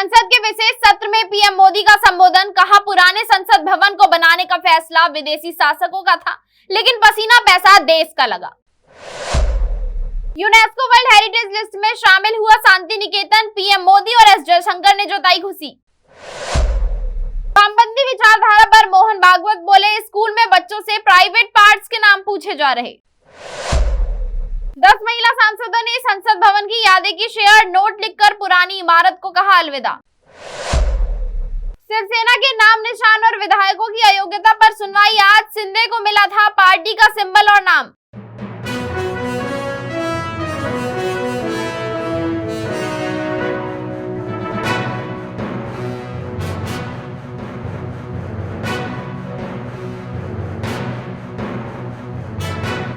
संसद के विशेष सत्र में पीएम मोदी का संबोधन, कहा पुराने संसद भवन को बनाने का फैसला विदेशी शासकों का था, लेकिन पसीना पैसा देश का लगा। यूनेस्को वर्ल्ड हेरिटेज लिस्ट में शामिल हुआ शांति निकेतन, पीएम मोदी और एस जयशंकर ने जताई खुशी। वामपंथी विचारधारा पर मोहन भागवत बोले, स्कूल में बच्चों से प्राइवेट पार्ट्स के नाम पूछे जा रहे। 10 महिला सांसदों ने संसद भवन की यादें की शेयर, नोट लिखकर पुरानी इमारत को कहा अलविदा। शिवसेना के नाम निशान और विधायकों की अयोग्यता पर सुनवाई आज, शिंदे को मिला था पार्टी का सिंबल और नाम।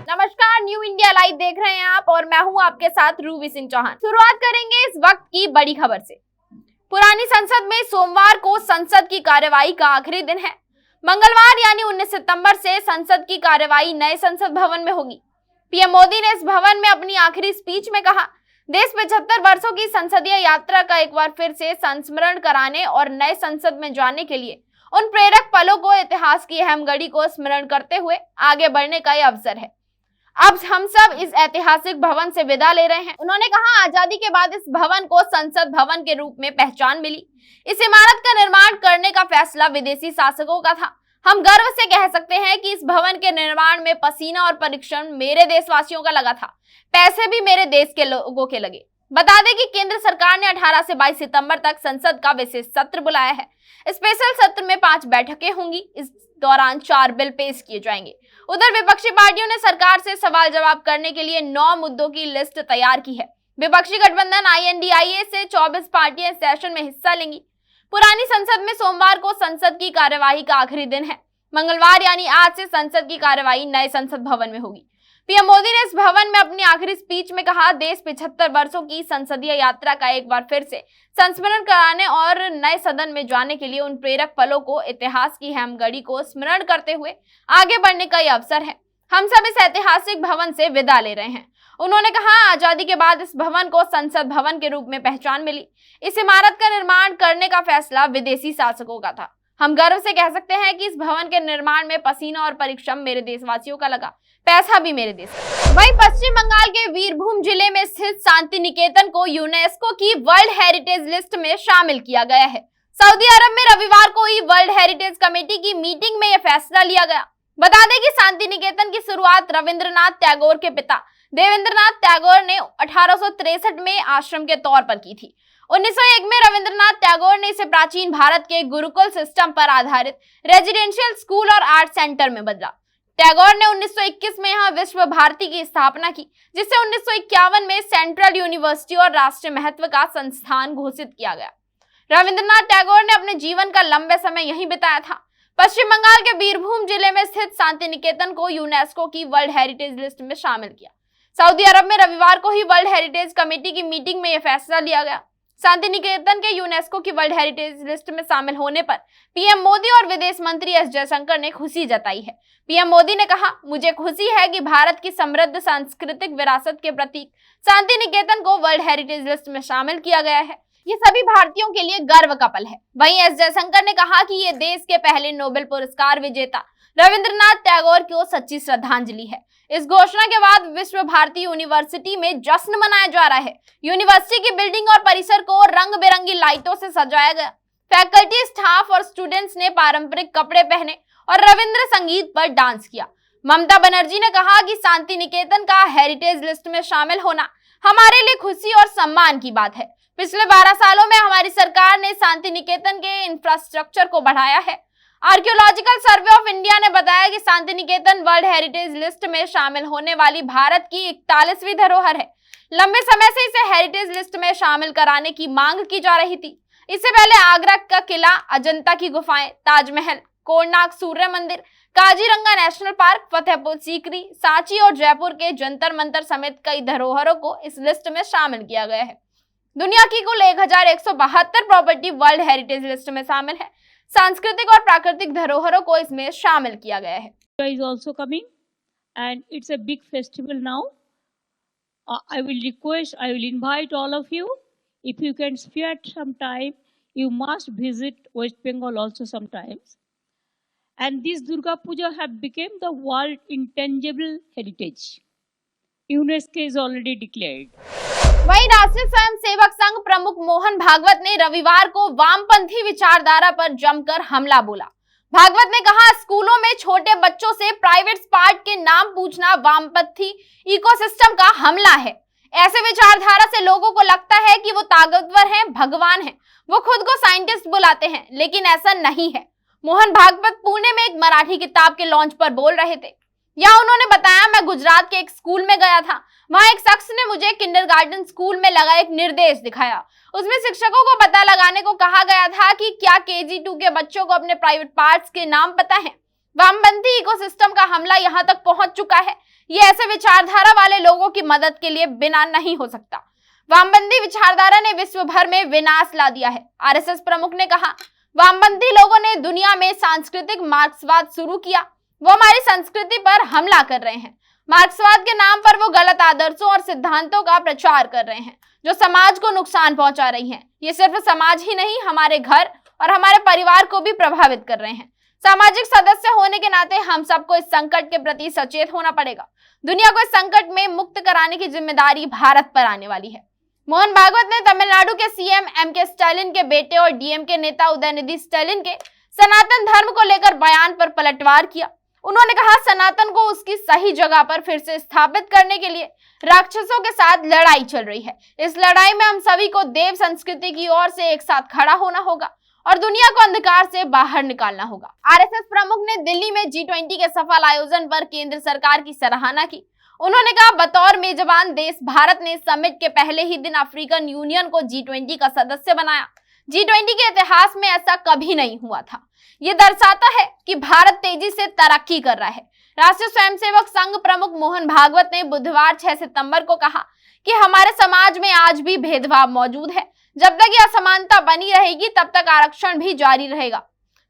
नमस्कार, न्यू इंडिया लाइव देख रहे हैं आप और मैं हूं आपके साथ रूबी सिंह चौहान। शुरुआत करेंगे इस वक्त की बड़ी खबर से। पुरानी संसद में सोमवार को संसद की कार्यवाही का आखिरी दिन है। मंगलवार यानी 19 सितंबर से संसद की कार्यवाही नए संसद भवन में होगी। पीएम मोदी ने इस भवन में अपनी आखिरी स्पीच में कहा, देश 75 वर्षों की संसदीय यात्रा का एक बार फिर से संस्मरण कराने और नए संसद में जाने के लिए उन प्रेरक पलों को, इतिहास की अहम घड़ी को स्मरण करते हुए आगे बढ़ने का यह अवसर है। अब हम सब इस ऐतिहासिक भवन से विदा ले रहे हैं। उन्होंने कहा, आजादी के बाद इस भवन को संसद भवन के रूप में पहचान मिली। इस इमारत का निर्माण करने का फैसला विदेशी शासकों का था। हम गर्व से कह सकते हैं कि इस भवन के निर्माण में पसीना और परिश्रम मेरे देशवासियों का लगा था, पैसे भी मेरे देश के लोगों के लगे। बता दें कि केंद्र सरकार ने 18 से 22 सितंबर तक संसद का विशेष सत्र बुलाया है। स्पेशल सत्र में 5 बैठकें होंगी। इस दौरान 4 बिल पेश किए जाएंगे। उधर विपक्षी पार्टियों ने सरकार से सवाल जवाब करने के लिए 9 मुद्दों की लिस्ट तैयार की है। विपक्षी गठबंधन INDIA से 24 पार्टियां इस सेशन में हिस्सा लेंगी। पुरानी संसद में सोमवार को संसद की कार्यवाही का आखिरी दिन है। मंगलवार यानी आज से संसद की कार्यवाही नए संसद भवन में होगी। पीएम मोदी ने इस भवन में अपनी आखिरी स्पीच में कहा, देश 75 वर्षों की संसदीय यात्रा का एक बार फिर से संस्मरण कराने और नए सदन में जाने के लिए उन प्रेरक पलों को, इतिहास की अहम घड़ी को स्मरण करते हुए आगे बढ़ने का यह अवसर है। हम सब इस ऐतिहासिक भवन से विदा ले रहे हैं। उन्होंने कहा, आजादी के बाद इस भवन को संसद भवन के रूप में पहचान मिली। इस इमारत का निर्माण करने का फैसला विदेशी शासकों का था। हम गर्व से कह सकते हैं कि इस भवन के निर्माण में पसीना और परिश्रम मेरे देशवासियों का लगा, पैसा भी मेरे देश का। वहीं पश्चिम बंगाल के वीरभूम जिले में स्थित शांति निकेतन को यूनेस्को की वर्ल्ड हेरिटेज लिस्ट में शामिल किया गया है। सऊदी अरब में रविवार को हुई वर्ल्ड हेरिटेज कमेटी की मीटिंग में यह फैसला लिया गया। बता दें कि शांति निकेतन की शुरुआत रविंद्रनाथ टैगोर के पिता देवेंद्रनाथ टैगोर ने 1863 में आश्रम के तौर पर की थी। 1901 में रविंद्रनाथ टैगोर ने इसे प्राचीन भारत के गुरुकुल सिस्टम पर आधारित रेजिडेंशियल स्कूल और आर्ट सेंटर में बदला। टैगोर ने 1921 में यहाँ विश्व भारती की स्थापना की, जिसे 1951 में सेंट्रल यूनिवर्सिटी और राष्ट्रीय महत्व का संस्थान घोषित किया गया। रविंद्रनाथ टैगोर ने अपने जीवन का लंबे समय यहीं बिताया था। पश्चिम बंगाल के बीरभूम जिले में स्थित शांति निकेतन को यूनेस्को की वर्ल्ड हेरिटेज लिस्ट में शामिल किया। सऊदी अरब में रविवार को ही वर्ल्ड हेरिटेज कमेटी की मीटिंग में यह फैसला लिया गया। शांति निकेतन के यूनेस्को की वर्ल्ड हेरिटेज लिस्ट में शामिल होने पर पीएम मोदी और विदेश मंत्री एस जयशंकर ने खुशी जताई है। पीएम मोदी ने कहा, मुझे खुशी है कि भारत की समृद्ध सांस्कृतिक विरासत के प्रतीक शांति निकेतन को वर्ल्ड हेरिटेज लिस्ट में शामिल किया गया है। ये सभी भारतीयों के लिए गर्व का पल है। वहीं एस जयशंकर ने कहा कि ये देश के पहले नोबेल पुरस्कार विजेता रविंद्रनाथ टैगोर को सच्ची श्रद्धांजलि है। इस घोषणा के बाद विश्व भारती यूनिवर्सिटी में जश्न मनाया जा रहा है। यूनिवर्सिटी की बिल्डिंग और परिसर को रंग बिरंगी लाइटों से सजाया गया। फैकल्टी, स्टाफ और स्टूडेंट्स ने पारंपरिक कपड़े पहने और रविंद्र संगीत पर डांस किया। ममता बनर्जी ने कहा कि शांति निकेतन का हेरिटेज लिस्ट में शामिल होना हमारे लिए खुशी और सम्मान की बात है। पिछले 12 सालों में हमारी सरकार ने शांति निकेतन के इंफ्रास्ट्रक्चर को बढ़ाया है। आर्कियोलॉजिकल सर्वे ऑफ इंडिया ने बताया कि Shanti Niketan world heritage list में शामिल होने वाली भारत की 41वीं धरोहर है। लंबे समय से इसे हेरिटेज लिस्ट में शामिल कराने की मांग की जा रही थी। इससे पहले आगरा का किला, अजंता की गुफाएं, ताजमहल, कोणार्क सूर्य मंदिर, काजीरंगा नेशनल पार्क, फतेहपुर सीकरी, सांची और जयपुर के जंतर मंतर समेत कई धरोहरों को इस लिस्ट में शामिल किया गया है। दुनिया की कुल 1172 प्रॉपर्टी वर्ल्ड हेरिटेज लिस्ट में शामिल है। सांस्कृतिक और प्राकृतिक धरोहरों को इसमें शामिल किया गया है। is also coming and it's a big festival now. I will invite all of you, if you can spare some time you must visit West Bengal also sometimes. And this Durga Puja have become the world intangible heritage. UNESCO is already declared. वहीं राष्ट्रीय स्वयंसेवक संघ प्रमुख मोहन भागवत ने रविवार को वामपंथी विचारधारा पर जमकर हमला बोला। भागवत ने कहा, स्कूलों में छोटे बच्चों से प्राइवेट पार्ट के नाम पूछना वामपंथी इकोसिस्टम का हमला है। ऐसे विचारधारा से लोगों को लगता है कि वो ताकतवर हैं, भगवान हैं। वो खुद को साइंटिस्ट बुलाते हैं, लेकिन ऐसा नहीं है। मोहन भागवत पुणे में एक मराठी किताब के लॉन्च पर बोल रहे थे। यहाँ उन्होंने बताया, मैं गुजरात के एक स्कूल में गया था। वहां एक शख्स ने मुझे किंडरगार्टन स्कूल में लगा एक निर्देश दिखाया। उसमें शिक्षकों को पता लगाने को कहा गया था कि क्या KG2 के बच्चों को अपने प्राइवेट पार्ट्स के नाम पता है। वामपंथी इकोसिस्टम का हमला यहाँ तक पहुंच चुका है। ये ऐसे विचारधारा वाले लोगों की मदद के लिए बिना नहीं हो सकता। वामपंथी विचारधारा ने विश्व भर में विनाश ला दिया है। RSS प्रमुख ने कहा, वामपंथी लोगों ने दुनिया में सांस्कृतिक मार्क्सवाद शुरू किया। वो हमारी संस्कृति पर हमला कर रहे हैं। मार्क्सवाद के नाम पर वो गलत आदर्शों और सिद्धांतों का प्रचार कर रहे हैं जो समाज को नुकसान पहुंचा रही हैं। ये सिर्फ समाज ही नहीं, हमारे घर और हमारे परिवार को भी प्रभावित कर रहे हैं। सामाजिक सदस्य होने के नाते हम सबको इस संकट के प्रति सचेत होना पड़ेगा। दुनिया को इस संकट में मुक्त कराने की जिम्मेदारी भारत पर आने वाली है। मोहन भागवत ने तमिलनाडु के CM MK स्टालिन के बेटे और DMK नेता उदयनिधि स्टालिन के सनातन धर्म को लेकर बयान पर पलटवार किया। उन्होंने कहा, सनातन को उसकी सही जगह पर फिर से स्थापित करने के लिए राक्षसों के साथ लड़ाई चल रही है। इस लड़ाई में हम सभी को देव संस्कृति की ओर से एक साथ खड़ा होना होगा और दुनिया को अंधकार से बाहर निकालना होगा। RSS प्रमुख ने दिल्ली में G20 के सफल आयोजन पर केंद्र सरकार की सराहना की। उन्होंने कहा, बतौर मेजबान देश भारत ने समिट के पहले ही दिन अफ्रीकन यूनियन को G20 का सदस्य बनाया। G20 के इतिहास में ऐसा कभी नहीं हुआ था। ये दर्शाता है कि भारत तेजी से तरक्की कर रहा है। राष्ट्रीय स्वयंसेवक संघ प्रमुख मोहन भागवत ने बुधवार 6 सितंबर को कहा कि हमारे समाज में आज भी भेदभाव मौजूद है। जब तक यह असमानता बनी रहेगी तब तक आरक्षण भी जारी रहेगा।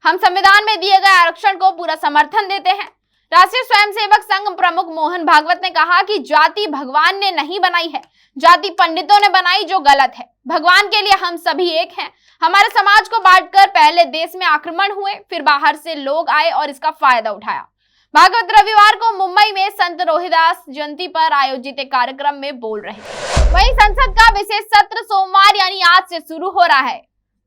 हम संविधान में दिए गए आरक्षण को पूरा समर्थन देते हैं। राष्ट्रीय स्वयंसेवक संघ प्रमुख मोहन भागवत ने कहा कि जाति भगवान ने नहीं बनाई है, जाति पंडितों ने बनाई, जो गलत है। भगवान के लिए हम सभी एक हैं। हमारे समाज को बांटकर पहले देश में आक्रमण हुए, फिर बाहर से लोग आए और इसका फायदा उठाया। भागवत रविवार को मुंबई में संत रोहिदास जयंती पर आयोजित एक कार्यक्रम में बोल रहे थे। वहीं संसद का विशेष सत्र सोमवार यानी आज से शुरू हो रहा है।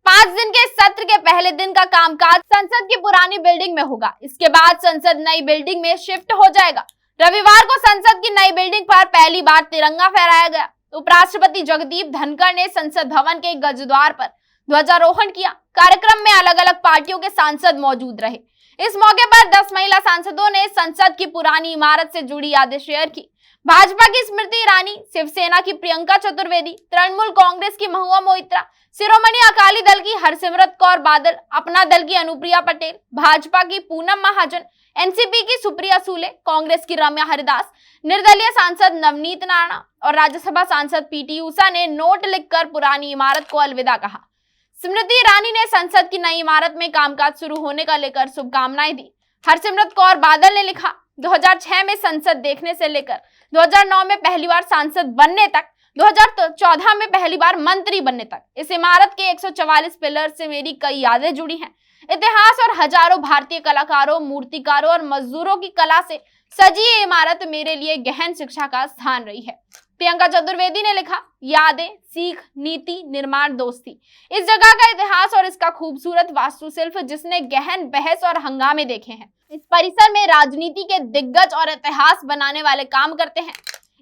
5 दिन के सत्र के पहले दिन का कामकाज संसद की पुरानी बिल्डिंग में होगा। इसके बाद संसद नई बिल्डिंग में शिफ्ट हो जाएगा। रविवार को संसद की नई बिल्डिंग पर पहली बार तिरंगा फहराया गया। उपराष्ट्रपति जगदीप धनखड़ ने संसद भवन के गजद्वार पर ध्वजारोहण किया। कार्यक्रम में अलग अलग पार्टियों के सांसद मौजूद रहे। इस मौके पर 10 महिला सांसदों ने संसद की पुरानी इमारत से जुड़ी यादें शेयर की। भाजपा की स्मृति ईरानी, शिवसेना की प्रियंका चतुर्वेदी, तृणमूल कांग्रेस की महुआ मोइत्रा, शिरोमणि अकाली दल की हरसिमरत कौर बादल, अपना दल की अनुप्रिया पटेल, भाजपा की पूनम महाजन, एनसीपी की सुप्रिया सूले, कांग्रेस की रम्या हरिदास, निर्दलीय सांसद नवनीत नारायण और राज्यसभा सांसद PT ऊषा ने नोट लिखकर पुरानी इमारत को अलविदा कहा। स्मृति ईरानी ने संसद की नई इमारत में कामकाज शुरू होने का लेकर शुभकामनाएं दी। हरसिमरत कौर बादल ने लिखा, 2006 में संसद देखने से लेकर 2009 में पहली बार सांसद बनने तक, 2014 में पहली बार मंत्री बनने तक इस इमारत के 144 पिलर से मेरी कई यादें जुड़ी हैं। इतिहास और हजारों भारतीय कलाकारों, मूर्तिकारों और मजदूरों की कला से सजी ये इमारत मेरे लिए गहन शिक्षा का स्थान रही है। प्रियंका चतुर्वेदी ने लिखा, यादें, सीख, नीति, निर्माण, दोस्ती, इस जगह का इतिहास और इसका खूबसूरत वास्तुशिल्प जिसने गहन बहस और हंगामे देखे हैं। इस परिसर में राजनीति के दिग्गज और इतिहास बनाने वाले काम करते हैं।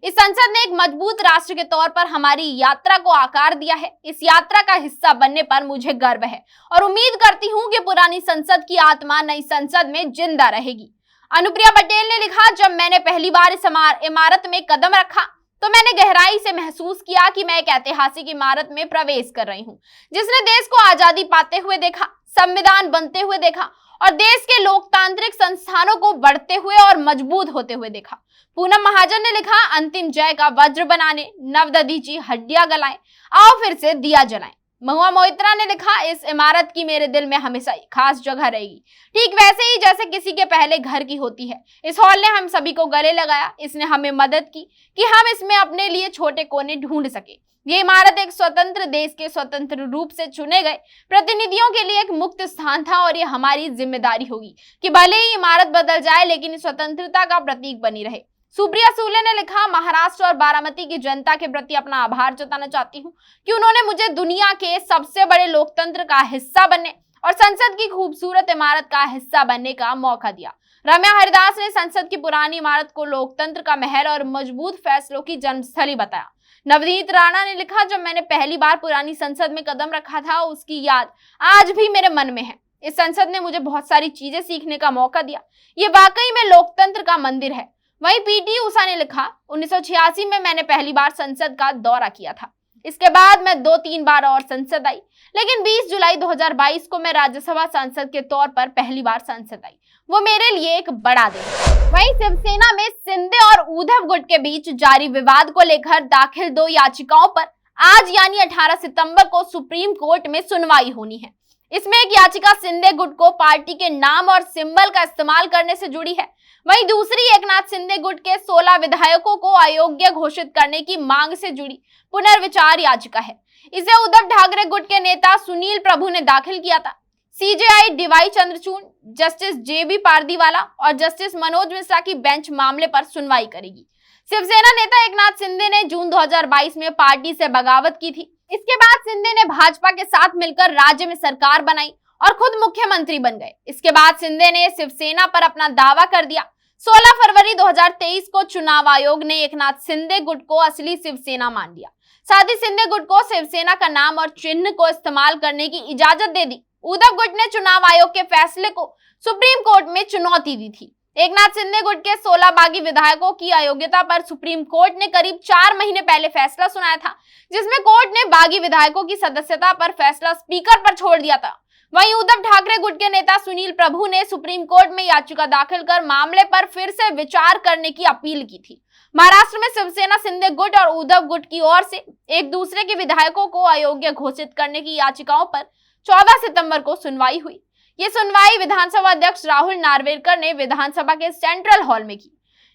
इस संसद ने एक मजबूत राष्ट्र के तौर पर हमारी यात्रा को आकार दिया है। इस यात्रा का हिस्सा बनने पर मुझे गर्व है और उम्मीद करती हूँ कि पुरानी संसद की आत्मा नई संसद में जिंदा रहेगी। अनुप्रिया पटेल ने लिखा, जब मैंने पहली बार इस इमारत में कदम रखा तो मैंने गहराई से महसूस किया कि मैं एक ऐतिहासिक इमारत में प्रवेश कर रही हूँ, जिसने देश को आजादी पाते हुए देखा, संविधान बनते हुए देखा और देश के लोकतांत्रिक संस्थानों को बढ़ते हुए और मजबूत होते हुए देखा। पूनम महाजन ने लिखा, अंतिम जय का वज्र बनाने नवदधीची हड्डियां गलाएं, आओ फिर से दिया जलाएं। महुआ मोहित्रा ने लिखा, इस इमारत की मेरे दिल में हमेशा खास जगह रहेगी, ठीक वैसे ही जैसे किसी के पहले घर की होती है। इस हॉल ने हम सभी को गले लगाया, इसने हमें मदद की कि हम इसमें अपने लिए छोटे कोने ढूंढ सके। ये इमारत एक स्वतंत्र देश के स्वतंत्र रूप से चुने गए प्रतिनिधियों के लिए एक मुक्त स्थान था और ये हमारी जिम्मेदारी होगी कि भले ही इमारत बदल जाए लेकिन स्वतंत्रता का प्रतीक बनी रहे। सुप्रिया सूले ने लिखा, महाराष्ट्र और बारामती की जनता के प्रति अपना आभार जताना चाहती हूँ कि उन्होंने मुझे दुनिया के सबसे बड़े लोकतंत्र का हिस्सा बनने और संसद की खूबसूरत इमारत का हिस्सा बनने का मौका दिया। रम्या हरिदास ने संसद की पुरानी इमारत को लोकतंत्र का महल और मजबूत फैसलों की जन्मस्थली बताया। नवनीत राणा ने लिखा, जब मैंने पहली बार पुरानी संसद में कदम रखा था उसकी याद आज भी मेरे मन में है। इस संसद ने मुझे बहुत सारी चीजें सीखने का मौका दिया। ये वाकई में लोकतंत्र का मंदिर है। वहीं पीटी उषा ने लिखा, 1986 में मैंने पहली बार संसद का दौरा किया था। इसके बाद मैं 2-3 बार और संसद आई, लेकिन 20 जुलाई 2022 को मैं राज्यसभा सांसद के तौर पर पहली बार संसद आई। वो मेरे लिए एक बड़ा दिन है। वहीं शिवसेना में शिंदे और उद्धव गुट के बीच जारी विवाद को लेकर दाखिल 2 याचिकाओं पर आज यानी 18 सितंबर को सुप्रीम कोर्ट में सुनवाई होनी है। इसमें एक याचिका शिंदे गुट को पार्टी के नाम और सिंबल का इस्तेमाल करने से जुड़ी है। वहीं दूसरी एकनाथ शिंदे गुट के 16 विधायकों को अयोग्य घोषित करने की मांग से जुड़ी पुनर्विचार याचिका है। इसे उद्धव ठाकरे गुट के नेता सुनील प्रभु ने दाखिल किया था। सीजेआई डीवाई चंद्रचूड़, जस्टिस जेबी पारदीवाला और जस्टिस मनोज मिश्रा की बेंच मामले पर सुनवाई करेगी। शिवसेना नेता एकनाथ शिंदे ने जून 2022 में पार्टी से बगावत की थी। इसके बाद शिंदे ने भाजपा के साथ मिलकर राज्य में सरकार बनाई और खुद मुख्यमंत्री बन गए। इसके बाद शिंदे ने शिवसेना पर अपना दावा कर दिया। 16 फरवरी 2023 को चुनाव आयोग ने एकनाथ शिंदे गुट को असली शिवसेना मान लिया। साथ ही शिंदे गुट को शिवसेना का नाम और चिन्ह को इस्तेमाल करने की इजाजत दे दी। उद्धव गुट ने चुनाव आयोग के फैसले को सुप्रीम कोर्ट में चुनौती दी थी। एकनाथ शिंदे गुट के 16 बागी विधायकों की अयोग्यता पर सुप्रीम कोर्ट ने करीब 4 महीने पहले फैसला सुनाया था, जिसमें कोर्ट ने बागी विधायकों की सदस्यता पर फैसला स्पीकर पर छोड़ दिया था। वहीं उद्धव ठाकरे गुट के नेता सुनील प्रभु ने सुप्रीम कोर्ट में याचिका दाखिल कर मामले पर फिर से विचार करने की अपील की थी। महाराष्ट्र में शिवसेना शिंदे गुट और उद्धव गुट की ओर से एक दूसरे के विधायकों को अयोग्य घोषित करने की याचिकाओं पर 14 सितंबर को सुनवाई हुई। ये सुनवाई विधानसभा अध्यक्ष राहुल नार्वेकर ने विधानसभा के सेंट्रल हॉल में की।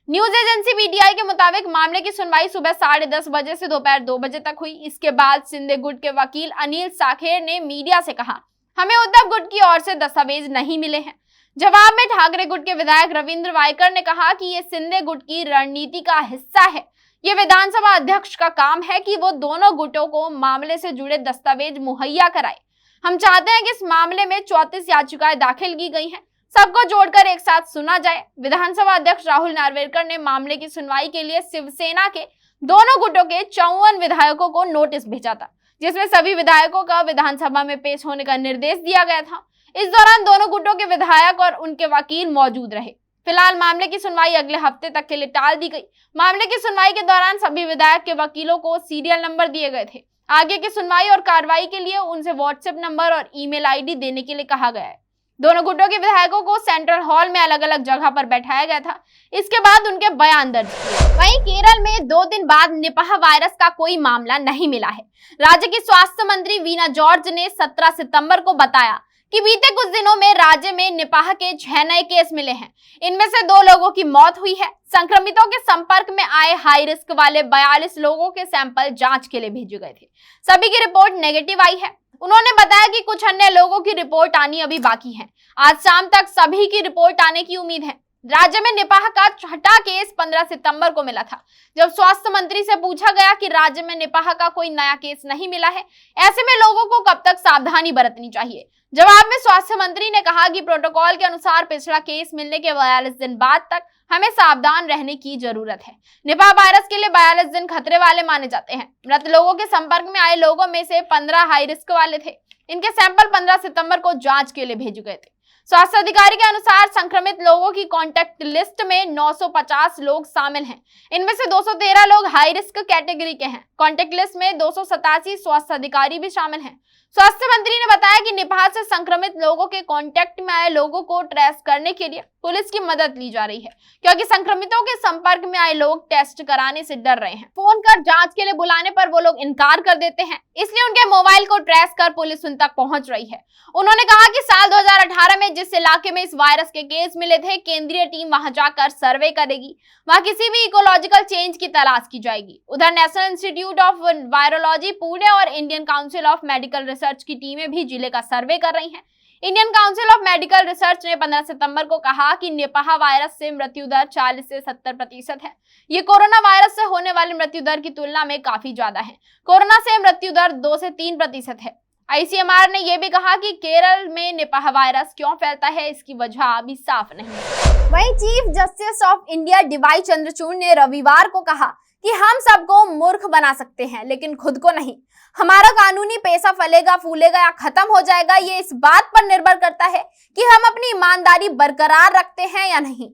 न्यूज एजेंसी पीटीआई के मुताबिक मामले की सुनवाई सुबह 10:30 बजे से दोपहर 2 बजे तक हुई। इसके बाद शिंदे गुट के वकील अनिल साखेर ने मीडिया से कहा, हमें उद्धव गुट की ओर से दस्तावेज नहीं मिले हैं। जवाब में ठाकरे गुट के विधायक रविंद्र वायकर ने कहा कि ये शिंदे गुट की रणनीति का हिस्सा है। ये विधानसभा अध्यक्ष का काम है कि वो दोनों गुटों को मामले से जुड़े दस्तावेज मुहैया कराए। हम चाहते हैं कि इस मामले में 34 याचिकाएं दाखिल की गई हैं, सबको जोड़कर एक साथ सुना जाए। विधानसभा अध्यक्ष राहुल नार्वेकर ने मामले की सुनवाई के लिए शिवसेना के दोनों गुटों के 54 विधायकों को नोटिस भेजा था, जिसमें सभी विधायकों का विधानसभा में पेश होने का निर्देश दिया गया था। इस दौरान दोनों गुटों के विधायक और उनके वकील मौजूद रहे। फिलहाल मामले की सुनवाई अगले हफ्ते तक के लिए टाल दी गई। मामले की सुनवाई के दौरान सभी विधायक के वकीलों को सीरियल नंबर दिए गए थे। आगे की सुनवाई और कार्रवाई के लिए उनसे व्हाट्सएप नंबर और ईमेल आईडी देने के लिए कहा गया है। दोनों गुटों के विधायकों को सेंट्रल हॉल में अलग अलग जगह पर बैठाया गया था। इसके बाद उनके बयान दर्ज किए। वहीं केरल में 2 दिन बाद निपाह वायरस का कोई मामला नहीं मिला है। राज्य की स्वास्थ्य मंत्री वीना जॉर्ज ने 17 सितंबर को बताया कि बीते कुछ दिनों में राज्य में निपाह के 6 नए केस मिले हैं। इनमें से 2 लोगों की मौत हुई है। संक्रमितों के संपर्क में आए हाई रिस्क वाले 42 लोगों के सैंपल जांच के लिए भेजे गए थे। सभी की रिपोर्ट नेगेटिव आई है। उन्होंने बताया कि कुछ अन्य लोगों की रिपोर्ट आनी अभी बाकी है। आज शाम तक सभी की रिपोर्ट आने की उम्मीद है। राज्य में निपाह का 6ठा केस 15 सितंबर को मिला था। जब स्वास्थ्य मंत्री से पूछा गया कि राज्य में निपाह का कोई नया केस नहीं मिला है, ऐसे में लोगों को कब तक सावधानी बरतनी चाहिए। जवाब में स्वास्थ्य मंत्री ने कहा कि प्रोटोकॉल के अनुसार पिछला केस मिलने के 42 दिन बाद तक हमें सावधान रहने की जरूरत है। निपाह वायरस के लिए 42 दिन खतरे वाले माने जाते हैं। मृत लोगों के संपर्क में आए लोगों में से 15 हाई रिस्क वाले थे। इनके सैंपल 15 सितंबर को जांच के लिए भेजे गए थे। स्वास्थ्य अधिकारी के अनुसार संक्रमित लोगों की कॉन्टैक्ट लिस्ट में 950 लोग शामिल हैं। इनमें से 213 लोग हाई रिस्क कैटेगरी के हैं। कॉन्टैक्ट लिस्ट में 287 स्वास्थ्य अधिकारी भी शामिल हैं। स्वास्थ्य मंत्री ने बताया कि निपाह से संक्रमित लोगों के कॉन्टैक्ट में आए लोगों को ट्रेस करने के लिए पुलिस की मदद ली जा रही है क्योंकि संक्रमितों के संपर्क में आए लोग टेस्ट कराने से डर रहे हैं। फोन कर जांच के लिए बुलाने पर वो लोग इनकार कर देते हैं, इसलिए उनके मोबाइल को ट्रेस कर पुलिस उन तक पहुंच रही है। उन्होंने कहा कि साल 2018 में जिस इलाके में इस वायरस के केस मिले थे, केंद्रीय टीम वहां जाकर सर्वे करेगी, वहां किसी भी इकोलॉजिकल चेंज की तलाश की जाएगी। उधर national institute of virology Pune और Indian council of medical research की टीमें भी जिले का सर्वे कर रही हैं। Indian council of medical research ने 15 सितंबर को कहा कि निपाह वायरस से मृत्यु दर 40 से 70% है। ये कोरोना वायरस से होने वाली मृत्यु दर की तुलना में काफी ज्यादा है। कोरोना से मृत्यु दर 2 से 3% है। ICMR ने यह भी कहा कि केरल में निपाह वायरस क्यों फैलता है, इसकी वजह अभी साफ नहीं है। वहीं chief justice of India DY Chandrachud ने रविवार को कहा कि हम सबको मूर्ख बना सकते हैं लेकिन खुद को नहीं। हमारा कानूनी पेशा फलेगा फूलेगा या खत्म हो जाएगा, ये इस बात पर निर्भर करता है कि हम अपनी ईमानदारी बरकरार रखते हैं या नहीं।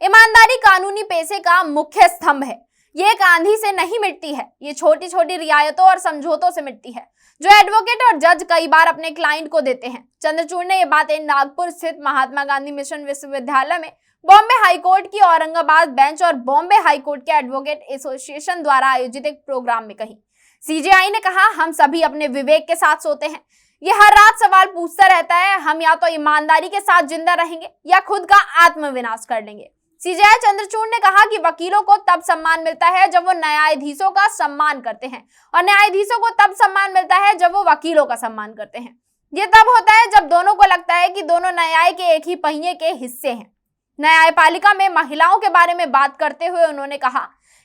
ईमानदारी कानूनी पेशे का मुख्य स्तंभ है। ये एक आंधी से नहीं मिटती है, ये छोटी छोटी रियायतों और समझौतों से मिटती है जो एडवोकेट और जज कई बार अपने क्लाइंट को देते हैं। चंद्रचूड़ ने ये बातें नागपुर स्थित महात्मा गांधी मिशन विश्वविद्यालय में बॉम्बे हाईकोर्ट की औरंगाबाद बेंच और बॉम्बे हाईकोर्ट के एडवोकेट एसोसिएशन द्वारा आयोजित एक प्रोग्राम में कही। CJI ने कहा, हम सभी अपने विवेक के साथ सोते हैं। ये हर रात सवाल पूछता रहता है, हम या तो ईमानदारी के साथ जिंदा रहेंगे या खुद का आत्मविनाश कर लेंगे। CJI चंद्रचूड़ ने कहा कि वकीलों को तब सम्मान मिलता है जब वो न्यायाधीशों का सम्मान करते हैं और न्यायाधीशों को तब सम्मान मिलता है जब वो वकीलों का सम्मान करते हैं। ये तब होता है जब दोनों को लगता है कि दोनों न्याय के एक ही पहिए के हिस्से हैं। न्यायपालिका में महिलाओं के बारे में बात करते हुए उन्होंने कहा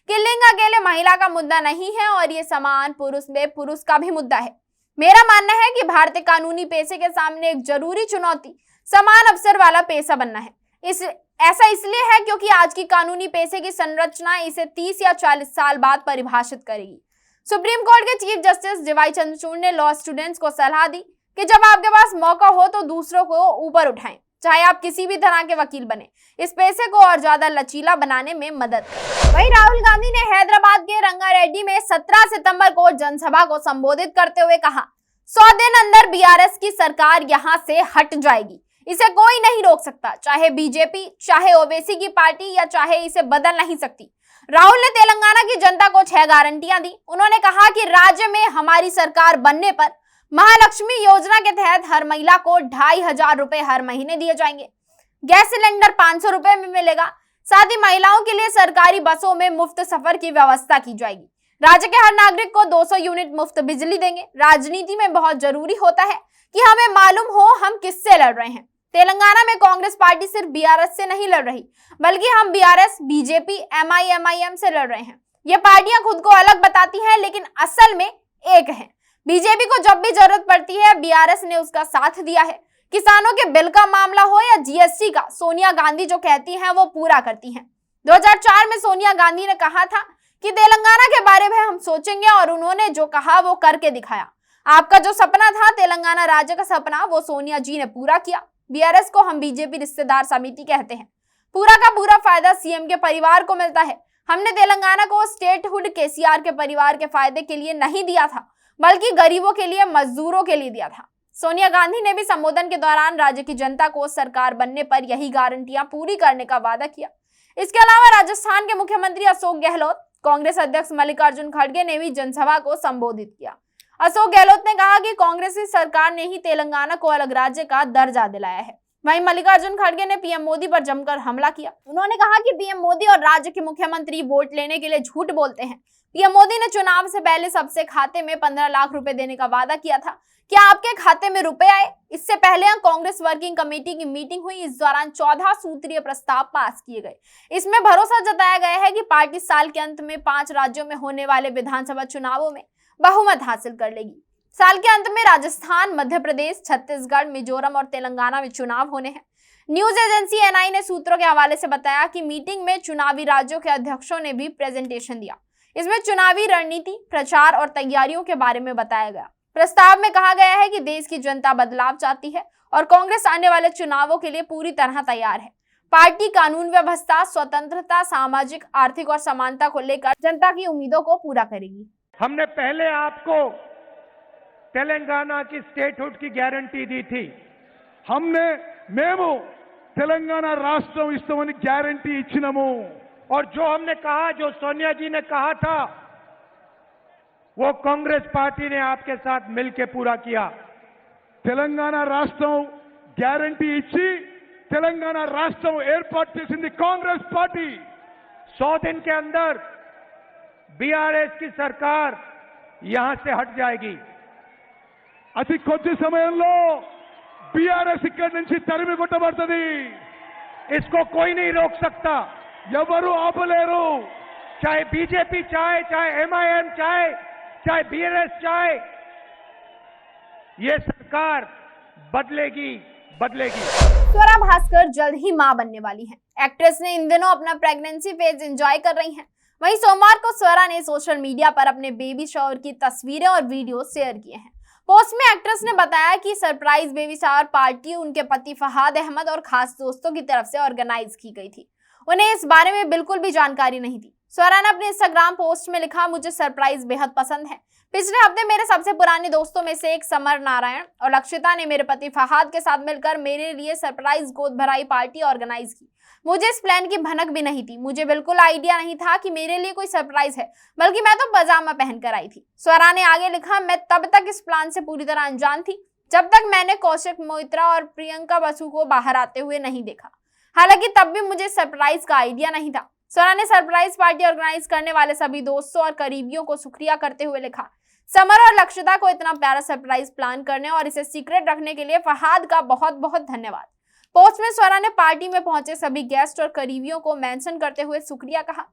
कि लिंग अकेले महिला का मुद्दा नहीं है और ये समान पुरुष में पुरुष का भी मुद्दा है। मेरा मानना है कि भारतीय कानूनी पेशे के सामने एक जरूरी चुनौती समान अवसर वाला पेशा बनना है। ऐसा इसलिए है क्योंकि आज की कानूनी पेशे की संरचना इसे 30 या 40 साल बाद परिभाषित करेगी। सुप्रीम कोर्ट के चीफ जस्टिस DY चंद्रचूड़ ने लॉ स्टूडेंट्स को सलाह दी कि जब आपके पास मौका हो तो दूसरों को ऊपर उठाएं, चाहे आप किसी भी तरह के वकील बने। इस पेशे को और ज्यादा लचीला बनाने में मदद करें। वहीं राहुल गांधी ने हैदराबाद के रंगारेड्डी में 17 सितंबर को जनसभा को संबोधित करते हुए कहा, 100 दिन अंदर BRS की सरकार यहां से हट जाएगी। इसे कोई नहीं रोक सकता, चाहे बीजेपी, चाहे ओवैसी की पार्टी या चाहे इसे बदल नहीं सकती। राहुल ने तेलंगाना की जनता को 6 गारंटियां दी। उन्होंने कहा कि राज्य में हमारी सरकार बनने पर महालक्ष्मी योजना के तहत हर महिला को 2500 रुपए हर महीने दिए जाएंगे। गैस सिलेंडर 500 रुपए में मिलेगा। साथ ही महिलाओं के लिए सरकारी बसों में मुफ्त सफर की व्यवस्था की जाएगी। राज्य के हर नागरिक को 200 यूनिट मुफ्त बिजली देंगे। राजनीति में बहुत जरूरी होता है कि हमें मालूम हो हम किससे लड़ रहे हैं। तेलंगाना में कांग्रेस पार्टी सिर्फ BRS से नहीं लड़ रही, बल्कि हम BRS, BJP, MIM से लड़ रहे हैं। ये पार्टियां खुद को अलग बताती हैं लेकिन असल में एक है। बीजेपी को जब भी जरूरत पड़ती है BRS ने उसका साथ दिया है। किसानों के बिल का मामला हो या GST का, सोनिया गांधी जो कहती हैं वो पूरा करती हैं। 2004 में सोनिया गांधी ने कहा था कि तेलंगाना के बारे में हम सोचेंगे और उन्होंने जो कहा वो करके दिखाया। आपका जो सपना था तेलंगाना राज्य का सपना, वो सोनिया जी ने पूरा किया। BRS को हम BJP रिश्तेदार समिति कहते हैं। पूरा का पूरा फायदा CM के परिवार को मिलता है। हमने तेलंगाना को स्टेटहुड KCR के परिवार के फायदे के लिए नहीं दिया था, बल्कि गरीबों के लिए, मजदूरों के लिए दिया था। सोनिया गांधी ने भी संबोधन के दौरान राज्य की जनता को सरकार बनने पर यही गारंटियां पूरी करने का वादा किया। इसके अलावा राजस्थान के मुख्यमंत्री अशोक गहलोत, कांग्रेस अध्यक्ष मल्लिकार्जुन खड़गे ने भी जनसभा को संबोधित किया। अशोक गहलोत ने कहा कि कांग्रेसी सरकार ने ही तेलंगाना को अलग राज्य का दर्जा दिलाया है। वहीं मल्लिकार्जुन खड़गे ने PM मोदी पर जमकर हमला किया। उन्होंने कहा कि PM मोदी और राज्य के मुख्यमंत्री वोट लेने के लिए झूठ बोलते हैं। PM मोदी ने चुनाव से पहले सबसे खाते में 15 लाख रुपए देने का वादा किया था। क्या आपके खाते में रुपए आए? इससे पहले कांग्रेस वर्किंग कमेटी की मीटिंग हुई। इस दौरान 14 सूत्रीय प्रस्ताव पास किए गए। इसमें भरोसा जताया गया है कि पार्टी साल के अंत में 5 राज्यों में होने वाले विधानसभा चुनावों में बहुमत हासिल कर लेगी। साल के अंत में राजस्थान, मध्य प्रदेश, छत्तीसगढ़, मिजोरम और तेलंगाना में चुनाव होने हैं। न्यूज एजेंसी NI ने सूत्रों के हवाले से बताया कि मीटिंग में चुनावी राज्यों के अध्यक्षों ने भी प्रेजेंटेशन दिया। इसमें चुनावी रणनीति, प्रचार और तैयारियों के बारे में बताया गया। प्रस्ताव में कहा गया है कि देश की जनता बदलाव चाहती है और कांग्रेस आने वाले चुनावों के लिए पूरी तरह तैयार है। पार्टी कानून व्यवस्था, स्वतंत्रता, सामाजिक, आर्थिक और समानता को लेकर जनता की उम्मीदों को पूरा करेगी। हमने पहले आपको तेलंगाना की स्टेटहुड की गारंटी दी थी। हमने తెలంగాణ రాష్ట్రం ఇస్తామని గ్యారంటీ ఇచ్చినాము. और जो हमने कहा, जो सोनिया जी ने कहा था, वो कांग्रेस पार्टी ने आपके साथ मिलकर पूरा किया. తెలంగాణ రాష్ట్రం గ్యారంటీ ఇచ్చి తెలంగాణ రాష్ట్రం ఏర్పాటు చేసింది కాంగ్రెస్ పార్టీ. 100 दिन के अंदर बीआरएस की सरकार यहां से हट जाएगी. అతి కొద్ది సమయంలో बीआरएस ఇక్కడి నుంచి తరిమి కొట్టబడుతుంది. इसको कोई नहीं रोक सकता. ఎవరు ఆపలేరు. चाहे बीजेपी चाहे, चाहे एमआईएम चाहे, चाहे बीआरएस चाहे, ये सरकार बदलेगी बदलेगी. स्वरा भास्कर जल्द ही मां बनने वाली हैं. एक्ट्रेस ने इन दिनों अपना प्रेगनेंसी फेज एंजॉय कर रही हैं. वहीं सोमवार को स्वरा ने सोशल मीडिया पर अपने बेबी शावर की तस्वीरें और वीडियो शेयर किए हैं. पोस्ट में एक्ट्रेस ने बताया कि सरप्राइज बेबी शावर पार्टी उनके पति फहाद अहमद और खास दोस्तों की तरफ से ऑर्गेनाइज की गई थी. उन्हें इस बारे में बिल्कुल भी जानकारी नहीं थी. स्वरा ने अपने इंस्टाग्राम पोस्ट में लिखा, मुझे सरप्राइज बेहद पसंद है. पिछले हफ्ते मेरे सबसे पुराने दोस्तों में से एक समर नारायण और लक्षिता ने मेरे पति फहाद के साथ मिलकर मेरे लिए सरप्राइज गोद भराई पार्टी ऑर्गेनाइज की. मुझे इस प्लान की भनक भी नहीं थी. मुझे बिल्कुल आइडिया नहीं था कि मेरे लिए कोई सरप्राइज है, बल्कि मैं तो पजामा पहनकर आई थी. स्वरा ने आगे लिखा, मैं तब तक इस प्लान से पूरी तरह अनजान थी जब तक मैंने कौशिक मोइत्रा और प्रियंका बसु को बाहर आते हुए नहीं देखा. हालांकि तब भी मुझे सरप्राइज का आइडिया नहीं था. स्वरा ने सरप्राइज पार्टी ऑर्गेनाइज करने वाले सभी दोस्तों और करीबियों को शुक्रिया करते हुए लिखा, समर और लक्षिता को इतना प्यारा सरप्राइज प्लान करने और इसे सीक्रेट रखने के लिए फहाद का बहुत बहुत धन्यवाद. पोस्ट में स्वरा ने पार्टी में पहुंचे सभी गेस्ट और करीबियों को मेंशन करते हुए शुक्रिया कहा.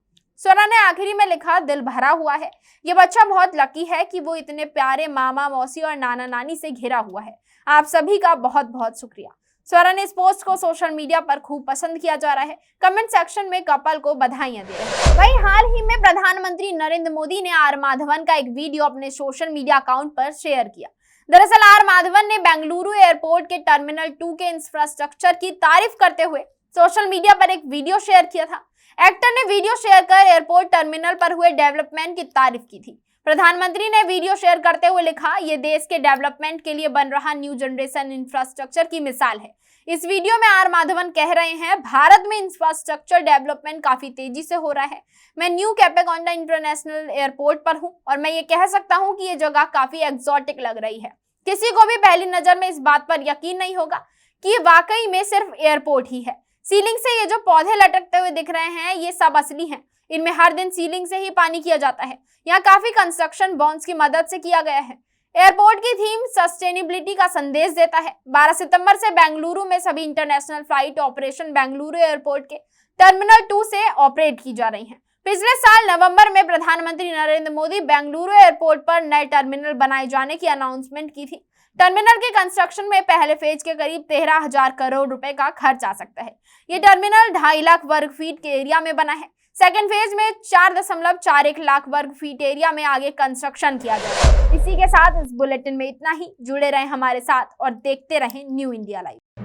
स्वरा ने आखिरी में लिखा, दिल भरा हुआ है. ये बच्चा बहुत लकी है कि वो इतने प्यारे मामा मौसी और नाना नानी से घिरा हुआ है. आप सभी का बहुत बहुत शुक्रिया. स्वरा ने इस पोस्ट को सोशल मीडिया पर खूब पसंद किया जा रहा है. कमेंट सेक्शन में कपल को बधाइयां दे रहे हैं. वहीं हाल ही में प्रधानमंत्री नरेंद्र मोदी ने आर माधवन का एक वीडियो अपने सोशल मीडिया अकाउंट पर शेयर किया. दरअसल आर माधवन ने बेंगलुरु एयरपोर्ट के टर्मिनल 2 के इंफ्रास्ट्रक्चर की तारीफ करते हुए सोशल मीडिया पर एक वीडियो शेयर किया था. एक्टर ने वीडियो शेयर कर एयरपोर्ट टर्मिनल पर हुए डेवलपमेंट की तारीफ की थी. प्रधानमंत्री ने वीडियो शेयर करते हुए लिखा, ये देश के डेवलपमेंट के लिए बन रहा न्यू जनरेशन इंफ्रास्ट्रक्चर की मिसाल है. इस वीडियो में आर माधवन कह रहे हैं, भारत में इंफ्रास्ट्रक्चर डेवलपमेंट काफी तेजी से हो रहा है. मैं न्यू कैपेकोंडा इंटरनेशनल एयरपोर्ट पर हूं और मैं ये कह सकता हूं कि ये जगह काफी एक्सोटिक लग रही है. किसी को भी पहली नजर में इस बात पर यकीन नहीं होगा कि ये वाकई में सिर्फ एयरपोर्ट ही है. सीलिंग से ये जो पौधे लटकते हुए दिख रहे हैं, ये सब असली हैं. इनमें हर दिन सीलिंग से ही पानी किया जाता है. यहाँ काफी कंस्ट्रक्शन बॉन्ड्स की मदद से किया गया है. एयरपोर्ट की थीम सस्टेनेबिलिटी का संदेश देता है. 12 सितंबर से बेंगलुरु में सभी international flight operation Bengaluru airport के टर्मिनल 2 से ऑपरेट की जा रही हैं. पिछले साल नवंबर में प्रधानमंत्री नरेंद्र मोदी बेंगलुरु एयरपोर्ट पर नए टर्मिनल बनाए जाने की अनाउंसमेंट की थी. टर्मिनल के कंस्ट्रक्शन में पहले फेज के करीब 13,000 करोड़ रुपए का खर्च आ सकता है. ये टर्मिनल 2.5 लाख वर्ग फीट के एरिया में बना है. सेकेंड फेज में 4.41 लाख वर्ग फीट एरिया में आगे कंस्ट्रक्शन किया गया है. इसी के साथ इस बुलेटिन में इतना ही. जुड़े रहें हमारे साथ और देखते रहें न्यू इंडिया लाइव.